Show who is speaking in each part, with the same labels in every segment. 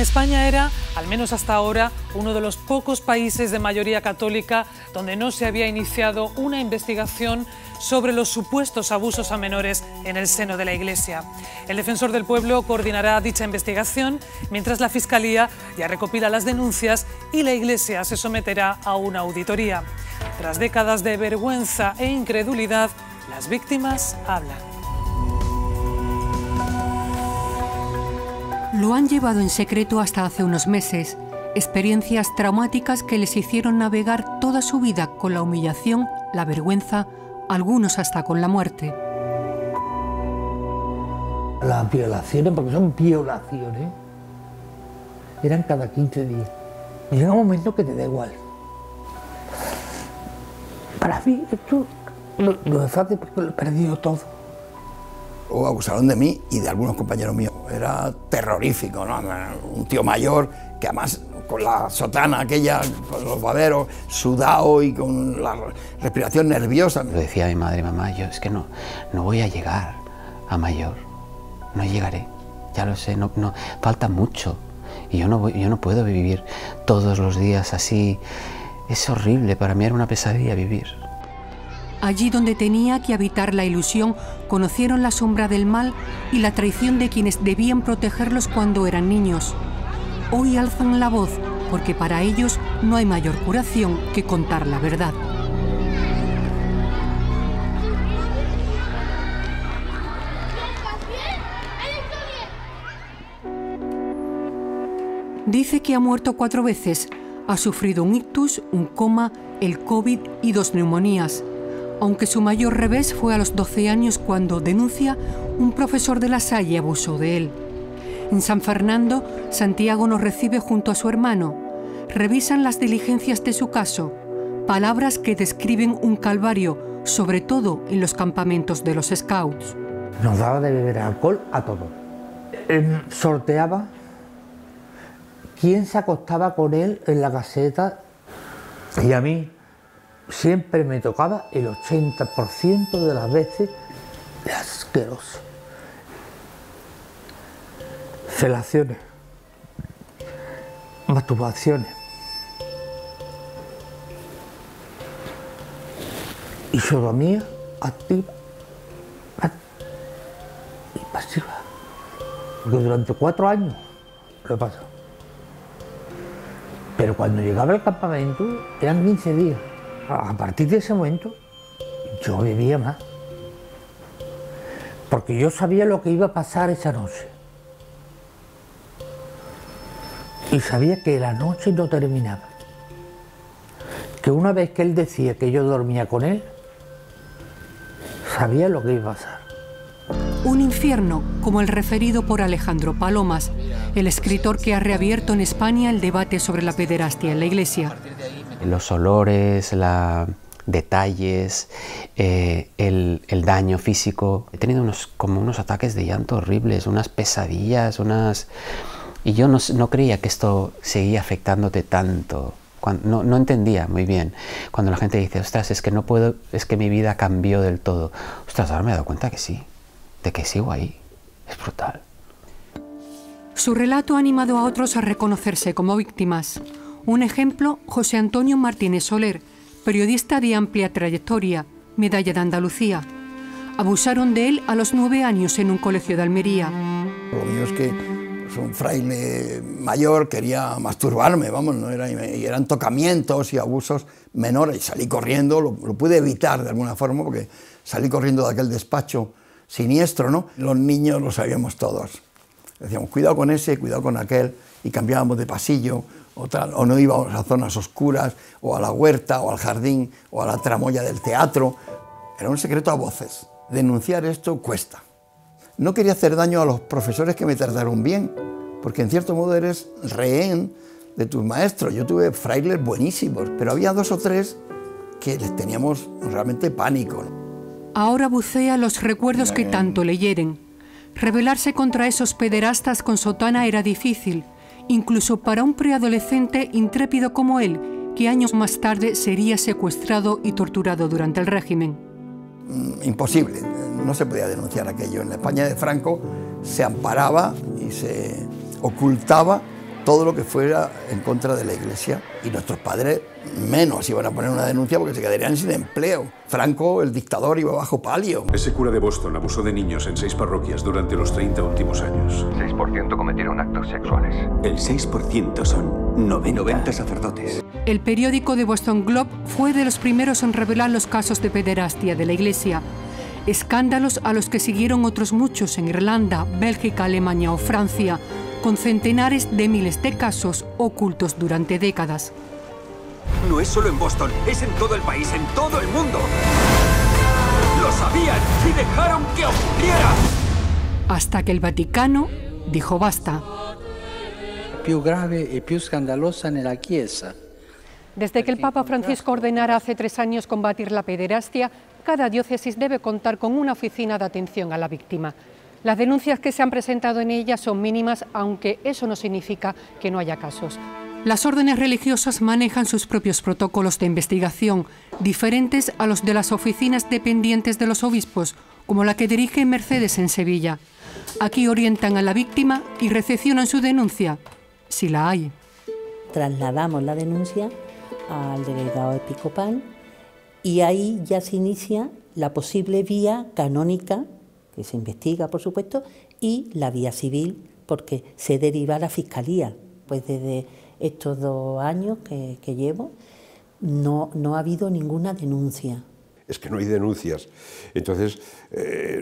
Speaker 1: España era, al menos hasta ahora, uno de los pocos países de mayoría católica donde no se había iniciado una investigación sobre los supuestos abusos a menores en el seno de la Iglesia. El Defensor del Pueblo coordinará dicha investigación, mientras la Fiscalía ya recopila las denuncias y la Iglesia se someterá a una auditoría. Tras décadas de vergüenza e incredulidad, las víctimas hablan.
Speaker 2: Lo han llevado en secreto hasta hace unos meses, experiencias traumáticas que les hicieron navegar toda su vida con la humillación, la vergüenza, algunos hasta con la muerte.
Speaker 3: Las violaciones, porque son violaciones, eran cada 15 días. Y llega un momento que te da igual. Para mí, esto lo es fácil porque lo he perdido todo.
Speaker 4: O abusaron de mí y de algunos compañeros míos. Era terrorífico, ¿no? Un tío mayor que además con la sotana aquella, con los baberos, sudado y con la respiración nerviosa.
Speaker 5: Lo decía mi madre: mamá, yo es que no voy a llegar a mayor, no llegaré, ya lo sé, no falta mucho y yo no puedo vivir todos los días así. Es horrible, para mí era una pesadilla vivir.
Speaker 2: Allí donde tenía que habitar la ilusión, conocieron la sombra del mal y la traición de quienes debían protegerlos cuando eran niños. Hoy alzan la voz porque para ellos no hay mayor curación que contar la verdad. Dice que ha muerto 4 veces, ha sufrido un ictus, un coma, el COVID y 2 neumonías. Aunque su mayor revés fue a los 12 años cuando, denuncia, un profesor de La Salle abusó de él. En San Fernando, Santiago nos recibe junto a su hermano. Revisan las diligencias de su caso, palabras que describen un calvario, sobre todo en los campamentos de los Scouts.
Speaker 3: Nos daba de beber alcohol a todos. Él sorteaba quién se acostaba con él en la caseta y a mí siempre me tocaba el 80% de las veces de asqueroso. Felaciones, masturbaciones y sodomía activa y pasiva. Porque durante 4 años lo he pasado. Pero cuando llegaba al campamento eran 15 días. A partir de ese momento yo bebía más, porque yo sabía lo que iba a pasar esa noche y sabía que la noche no terminaba, que una vez que él decía que yo dormía con él, sabía lo que iba a pasar.
Speaker 2: Un infierno como el referido por Alejandro Palomas, el escritor que ha reabierto en España el debate sobre la pederastia en la Iglesia.
Speaker 5: Los olores, detalles, el daño físico. He tenido unos ataques de llanto horribles, unas pesadillas, y yo no creía que esto seguía afectándote tanto. No entendía muy bien cuando la gente dice: ostras, es que no puedo, es que mi vida cambió del todo. Ostras, ahora me he dado cuenta que sí, de que sigo ahí. Es brutal.
Speaker 2: Su relato ha animado a otros a reconocerse como víctimas. Un ejemplo, José Antonio Martínez Soler, periodista de amplia trayectoria, medalla de Andalucía. Abusaron de él a los 9 años en un colegio de Almería.
Speaker 4: Lo mío es que un fraile mayor quería masturbarme, vamos, no era, y eran tocamientos y abusos menores, y salí corriendo, lo pude evitar de alguna forma, porque salí corriendo de aquel despacho siniestro, ¿no? Los niños lo sabíamos todos. Decíamos: cuidado con ese, cuidado con aquel, y cambiábamos de pasillo, o no íbamos a zonas oscuras, o a la huerta, o al jardín, o a la tramoya del teatro. Era un secreto a voces. Denunciar esto cuesta. No quería hacer daño a los profesores que me trataron bien, porque en cierto modo eres rehén de tus maestros. Yo tuve frailes buenísimos, pero había 2 o 3 que les teníamos realmente pánico.
Speaker 2: Ahora bucea los recuerdos que tanto le hieren. Rebelarse contra esos pederastas con sotana era difícil, incluso para un preadolescente intrépido como él, que años más tarde sería secuestrado y torturado durante el régimen.
Speaker 4: Imposible, no se podía denunciar aquello. En la España de Franco se amparaba y se ocultaba todo lo que fuera en contra de la Iglesia, y nuestros padres menos iban a poner una denuncia porque se quedarían sin empleo. Franco, el dictador, iba bajo palio.
Speaker 6: Ese cura de Boston abusó de niños en 6 parroquias durante los 30 últimos años.
Speaker 7: 6% cometieron actos sexuales.
Speaker 8: El 6% son 90 sacerdotes.
Speaker 2: El periódico The Boston Globe fue de los primeros en revelar los casos de pederastia de la Iglesia. Escándalos a los que siguieron otros muchos en Irlanda, Bélgica, Alemania o Francia, con centenares de miles de casos ocultos durante décadas.
Speaker 8: No es solo en Boston, es en todo el país, en todo el mundo. ¡Lo sabían y dejaron que ocurriera!
Speaker 2: Hasta que el Vaticano dijo basta.
Speaker 9: Più grave e più scandalosa nella Chiesa.
Speaker 2: Desde que el Papa Francisco ordenara hace 3 años combatir la pederastia, cada diócesis debe contar con una oficina de atención a la víctima. Las denuncias que se han presentado en ella son mínimas, aunque eso no significa que no haya casos. Las órdenes religiosas manejan sus propios protocolos de investigación, diferentes a los de las oficinas dependientes de los obispos, como la que dirige Mercedes en Sevilla. Aquí orientan a la víctima y recepcionan su denuncia, si la hay.
Speaker 10: Trasladamos la denuncia al delegado episcopal y ahí ya se inicia la posible vía canónica, que se investiga, por supuesto, y la vía civil, porque se deriva a la Fiscalía. Pues desde estos 2 años que llevo, no ha habido ninguna denuncia.
Speaker 6: Es que no hay denuncias. Entonces,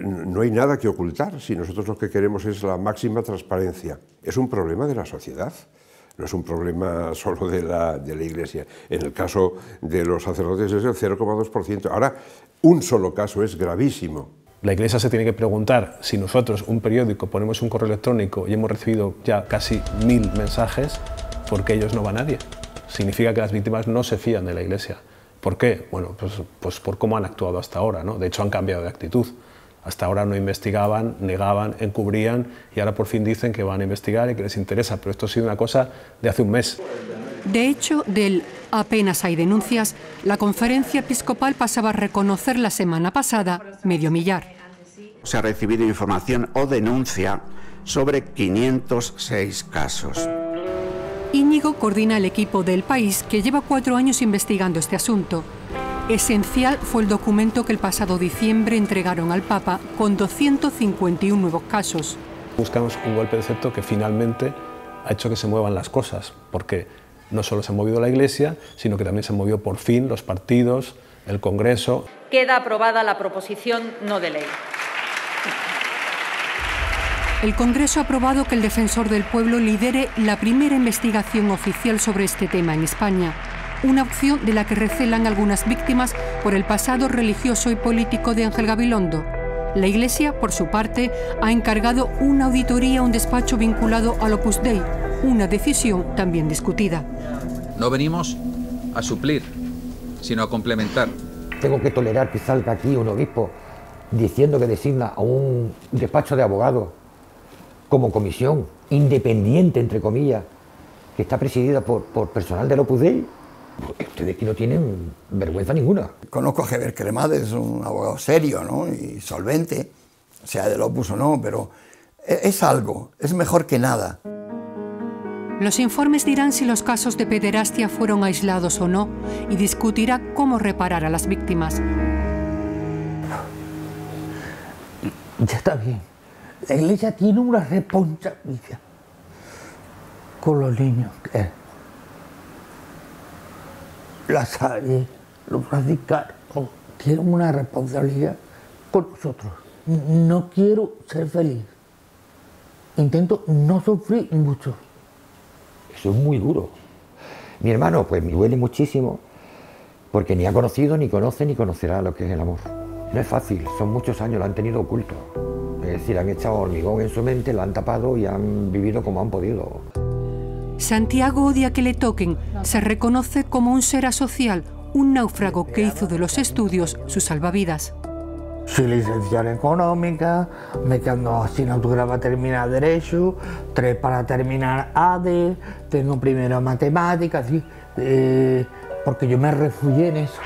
Speaker 6: no hay nada que ocultar. Si nosotros lo que queremos es la máxima transparencia. Es un problema de la sociedad. No es un problema solo de la Iglesia. En el caso de los sacerdotes es el 0,2%. Ahora, un solo caso es gravísimo.
Speaker 11: La Iglesia se tiene que preguntar si nosotros, un periódico, ponemos un correo electrónico y hemos recibido ya casi 1000 mensajes, ¿por qué ellos no va a nadie? Significa que las víctimas no se fían de la Iglesia. ¿Por qué? Bueno, pues por cómo han actuado hasta ahora, ¿no? De hecho, han cambiado de actitud. Hasta ahora no investigaban, negaban, encubrían y ahora por fin dicen que van a investigar y que les interesa, pero esto ha sido una cosa de hace un mes.
Speaker 2: De hecho, del apenas hay denuncias, la conferencia episcopal pasaba a reconocer la semana pasada medio millar.
Speaker 12: Se ha recibido información o denuncia sobre 506 casos.
Speaker 2: Íñigo coordina el equipo del País que lleva 4 años investigando este asunto. Esencial fue el documento que el pasado diciembre entregaron al Papa con 251 nuevos casos.
Speaker 11: Buscamos un golpe de efecto que finalmente ha hecho que se muevan las cosas, porque no solo se ha movido la Iglesia, sino que también se movió por fin los partidos, el Congreso.
Speaker 13: Queda aprobada la proposición no de ley.
Speaker 2: El Congreso ha aprobado que el Defensor del Pueblo lidere la primera investigación oficial sobre este tema en España. Una opción de la que recelan algunas víctimas por el pasado religioso y político de Ángel Gabilondo. La Iglesia, por su parte, ha encargado una auditoría a un despacho vinculado al Opus Dei, una decisión también discutida.
Speaker 14: No venimos a suplir, sino a complementar.
Speaker 3: Tengo que tolerar que salga aquí un obispo diciendo que designa a un despacho de abogados como comisión independiente, entre comillas, que está presidida por personal del Opus Dei. Ustedes que no tienen vergüenza ninguna.
Speaker 4: Conozco a Javier Cremades, es un abogado serio, ¿no? Y solvente, sea del Opus o no, pero es algo, es mejor que nada.
Speaker 2: Los informes dirán si los casos de pederastia fueron aislados o no y discutirá cómo reparar a las víctimas.
Speaker 3: Ya está bien. La Iglesia tiene una responsabilidad con los niños. La Salle, los radicales, tienen una responsabilidad con nosotros. No quiero ser feliz. Intento no sufrir mucho. Eso es muy duro. Mi hermano, pues me duele muchísimo, porque ni ha conocido, ni conoce, ni conocerá lo que es el amor. No es fácil, son muchos años, lo han tenido oculto. Es decir, han echado hormigón en su mente, lo han tapado y han vivido como han podido.
Speaker 2: Santiago odia que le toquen, se reconoce como un ser asocial, un náufrago que hizo de los estudios su salvavidas.
Speaker 3: Soy licenciado en Económica, me quedan 2 asignaturas para terminar Derecho, 3 para terminar ADE, tengo primero Matemáticas, ¿sí? Porque yo me refugié en eso.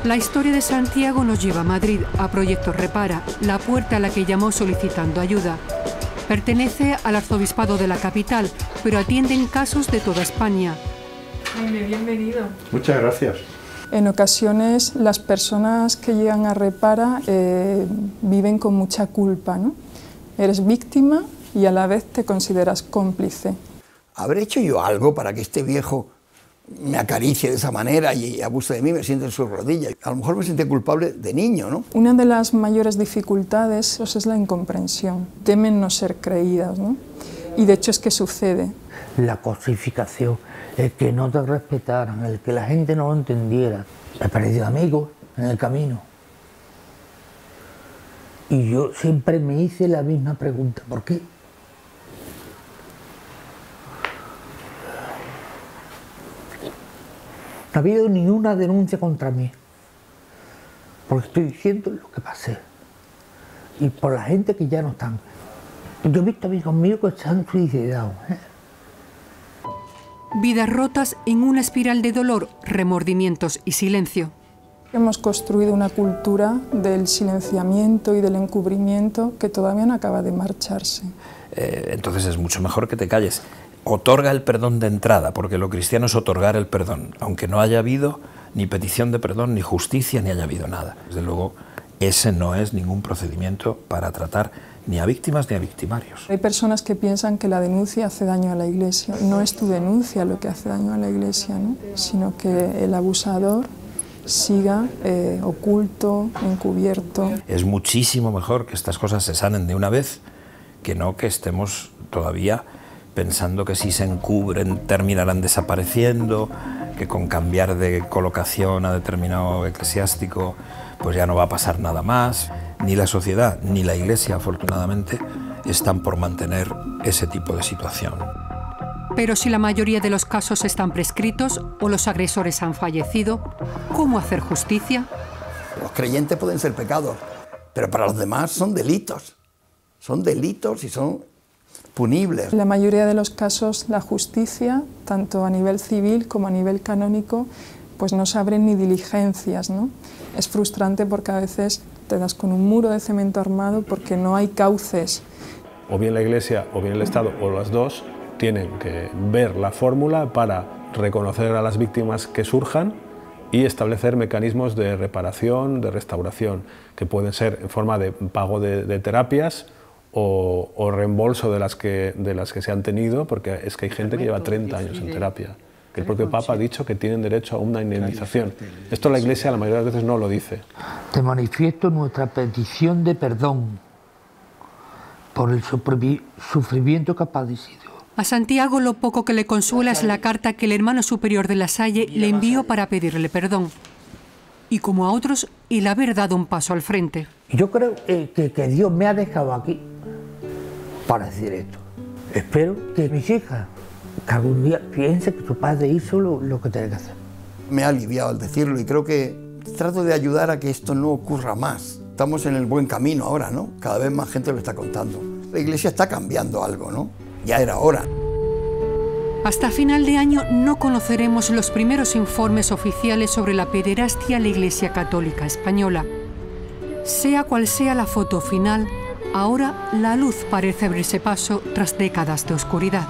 Speaker 2: La historia de Santiago nos lleva a Madrid, a Proyecto Repara, la puerta a la que llamó solicitando ayuda. Pertenece al arzobispado de la capital, pero atienden casos de toda España.
Speaker 15: Jaime, bienvenido.
Speaker 11: Muchas gracias.
Speaker 15: En ocasiones las personas que llegan a Repara viven con mucha culpa, ¿no? Eres víctima y a la vez te consideras cómplice.
Speaker 4: ¿Habré hecho yo algo para que este viejo me acaricie de esa manera y abuse de mí, me siente en sus rodillas? A lo mejor me sentí culpable de niño, ¿no?
Speaker 15: Una de las mayores dificultades es la incomprensión. Temen no ser creídas, ¿no? Y de hecho es que sucede.
Speaker 3: La cosificación, el que no te respetaran, el que la gente no lo entendiera. He perdido amigos en el camino. Y yo siempre me hice la misma pregunta, ¿por qué? No ha habido ni una denuncia contra mí, porque estoy diciendo lo que pasé. Y por la gente que ya no están. Yo he visto amigos míos que se han suicidado.
Speaker 2: Vidas rotas en una espiral de dolor, remordimientos y silencio.
Speaker 15: Hemos construido una cultura del silenciamiento y del encubrimiento que todavía no acaba de marcharse.
Speaker 16: Entonces es mucho mejor que te calles. Otorga el perdón de entrada, porque lo cristiano es otorgar el perdón, aunque no haya habido ni petición de perdón, ni justicia, ni haya habido nada. Desde luego, ese no es ningún procedimiento para tratar ni a víctimas ni a victimarios.
Speaker 15: Hay personas que piensan que la denuncia hace daño a la Iglesia. No es tu denuncia lo que hace daño a la Iglesia, ¿no? Sino que el abusador siga oculto, encubierto.
Speaker 16: Es muchísimo mejor que estas cosas se sanen de una vez que no que estemos todavía pensando que si se encubren terminarán desapareciendo, que con cambiar de colocación a determinado eclesiástico pues ya no va a pasar nada más. Ni la sociedad ni la Iglesia, afortunadamente, están por mantener ese tipo de situación.
Speaker 2: Pero si la mayoría de los casos están prescritos o los agresores han fallecido, ¿cómo hacer justicia?
Speaker 4: Los creyentes pueden ser pecados, pero para los demás son delitos. Son delitos y son punibles.
Speaker 15: En la mayoría de los casos la justicia, tanto a nivel civil como a nivel canónico, pues no se abren ni diligencias, ¿no? Es frustrante porque a veces te das con un muro de cemento armado porque no hay cauces.
Speaker 11: O bien la Iglesia o bien el Estado o las dos tienen que ver la fórmula para reconocer a las víctimas que surjan y establecer mecanismos de reparación, de restauración, que pueden ser en forma de pago de terapias o reembolso de las que se han tenido, porque es que hay gente que lleva 30 años en terapia, que el propio Papa ha dicho que tienen derecho a una indemnización. Esto la Iglesia la mayoría de las veces no lo dice.
Speaker 3: Te manifiesto nuestra petición de perdón por el sufrimiento que ha padecido.
Speaker 2: A Santiago lo poco que le consuela es la carta que el hermano superior de La Salle le envió para pedirle perdón. Y como a otros, el haber dado un paso al frente.
Speaker 3: Yo creo que Dios me ha dejado aquí para decir esto. Espero que mis hijas, que algún día piensen que su padre hizo lo que tiene que hacer.
Speaker 4: Me ha aliviado al decirlo y creo que trato de ayudar a que esto no ocurra más. Estamos en el buen camino ahora, ¿no? Cada vez más gente lo está contando. La Iglesia está cambiando algo, ¿no? Ya era hora.
Speaker 2: Hasta final de año no conoceremos los primeros informes oficiales sobre la pederastia en la Iglesia Católica Española. Sea cual sea la foto final, ahora la luz parece abrirse paso tras décadas de oscuridad.